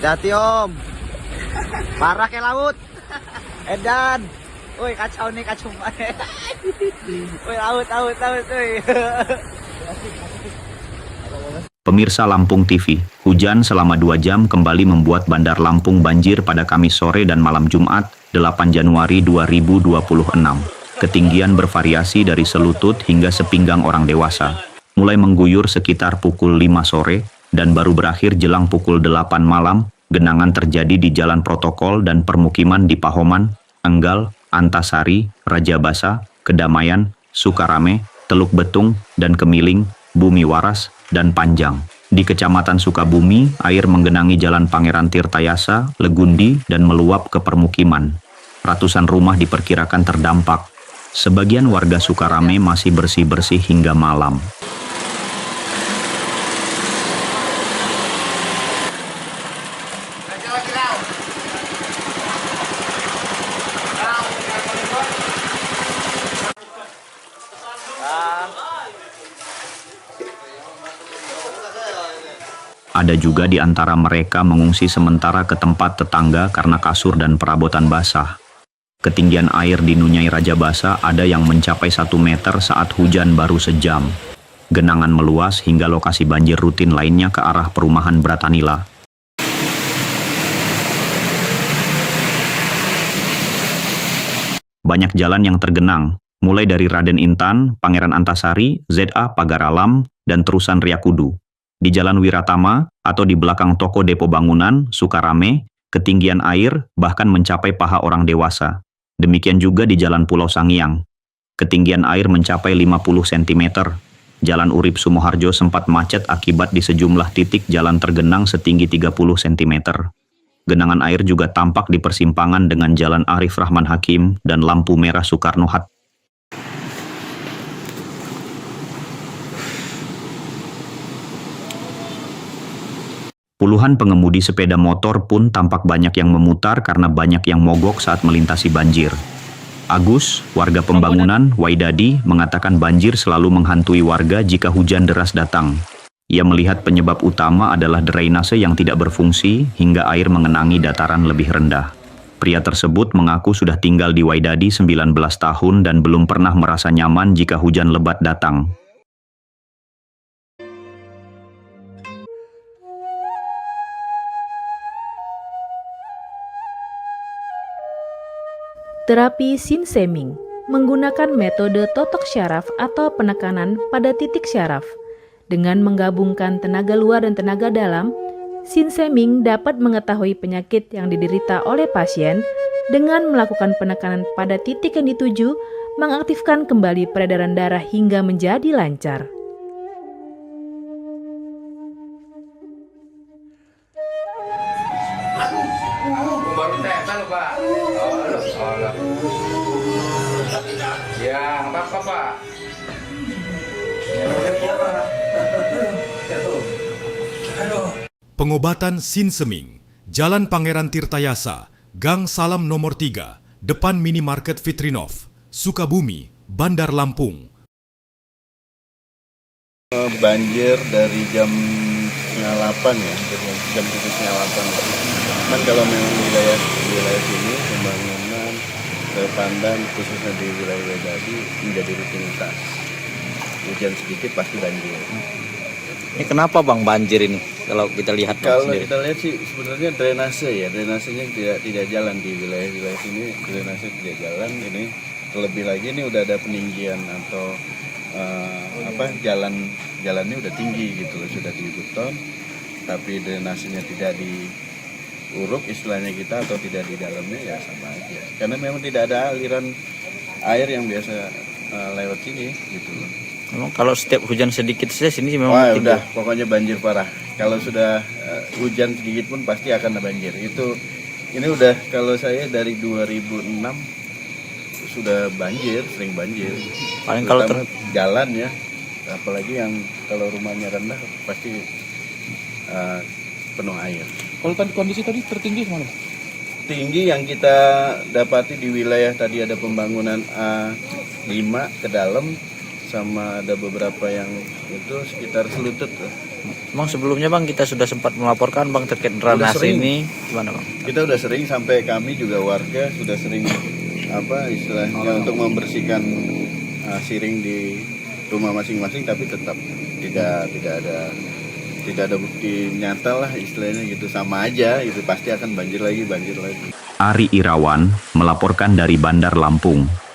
Hati-hati Om. Parah ke laut. Edan. Woi kacau nih kacau. Woi laut. Woi. Pemirsa Lampung TV, hujan selama 2 jam kembali membuat Bandar Lampung banjir pada Kamis sore dan malam Jumat, 8 Januari 2026. Ketinggian bervariasi dari selutut hingga sepinggang orang dewasa. Mulai mengguyur sekitar pukul 5 sore, dan baru berakhir jelang pukul 8 malam, genangan terjadi di jalan protokol dan permukiman di Pahoman, Enggal, Antasari, Rajabasa, Kedamaian, Sukarame, Teluk Betung, dan Kemiling, Bumi Waras, dan Panjang. Di Kecamatan Sukabumi, air menggenangi Jalan Pangeran Tirtayasa, Legundi, dan meluap ke permukiman. Ratusan rumah diperkirakan terdampak. Sebagian warga Sukarame masih bersih-bersih hingga malam. Ada juga di antara mereka mengungsi sementara ke tempat tetangga karena kasur dan perabotan basah. Ketinggian air di Nunyai Rajabasa ada yang mencapai 1 meter saat hujan baru sejam. Genangan meluas hingga lokasi banjir rutin lainnya ke arah perumahan Bratanila. Banyak jalan yang tergenang, mulai dari Raden Intan, Pangeran Antasari, ZA Pagar Alam, dan terusan Riyakudu. Di Jalan Wiratama atau di belakang toko depo bangunan, Sukarame, ketinggian air bahkan mencapai paha orang dewasa. Demikian juga di Jalan Pulau Sangiang. Ketinggian air mencapai 50 cm. Jalan Urip Sumoharjo sempat macet akibat di sejumlah titik jalan tergenang setinggi 30 cm. Genangan air juga tampak di persimpangan dengan Jalan Arif Rahman Hakim dan lampu merah Soekarno-Hatta. Puluhan pengemudi sepeda motor pun tampak banyak yang memutar karena banyak yang mogok saat melintasi banjir. Agus, warga pembangunan, Waidadi, mengatakan banjir selalu menghantui warga jika hujan deras datang. Ia melihat penyebab utama adalah drainase yang tidak berfungsi hingga air mengenangi dataran lebih rendah. Pria tersebut mengaku sudah tinggal di Waidadi 19 tahun dan belum pernah merasa nyaman jika hujan lebat datang. Terapi Sinseming menggunakan metode totok syaraf atau penekanan pada titik syaraf. Dengan menggabungkan tenaga luar dan tenaga dalam, Sinseming dapat mengetahui penyakit yang diderita oleh pasien dengan melakukan penekanan pada titik yang dituju, mengaktifkan kembali peredaran darah hingga menjadi lancar. Ya, apa-apa, Pak. Pengobatan Sinseming, Jalan Pangeran Tirtayasa, Gang Salam nomor 3, depan Minimarket Fitrinov, Sukabumi, Bandar Lampung. Banjir dari jam 8 ya, jam 7.8. Cuman kalau memang wilayah sini pembangunan Pandan khususnya di wilayah tadi menjadi rutinitas. Hujan sedikit pasti banjir. Ini kenapa Bang banjir ini? Kalau kita lihat Kalau sendiri. kita lihat sih sebenarnya drainasenya tidak jalan di wilayah sini, drainase tidak jalan. Ini terlebih lagi ini udah ada peninggian atau jalannya udah tinggi gitu, sudah di beton, tapi drainasenya tidak diuruk istilahnya kita atau tidak di dalamnya, ya sama aja. Karena memang tidak ada aliran air yang biasa lewat sini gitu loh. Memang kalau setiap hujan sedikit saja sini memang udah pokoknya banjir parah. Kalau sudah hujan sedikit pun pasti akan ada banjir. Ini udah kalau saya dari 2006 sudah banjir, sering banjir. Paling kalau jalan ya, apalagi yang kalau rumahnya rendah pasti penuh air. Kalau tadi kondisi tadi tertinggi kemana? Tinggi yang kita dapati di wilayah tadi ada pembangunan A5 ke dalam sama ada beberapa yang itu sekitar selutut tuh. Emang sebelumnya Bang kita sudah sempat melaporkan Bang terkait drainase sering. ini gimana Bang? Kita udah sering, sampai kami juga warga sudah sering istilahnya untuk membersihkan siring di rumah masing-masing, tapi tetap tidak ada bukti nyata lah istilahnya gitu, sama aja itu pasti akan banjir lagi. Ari Irawan melaporkan dari Bandar Lampung.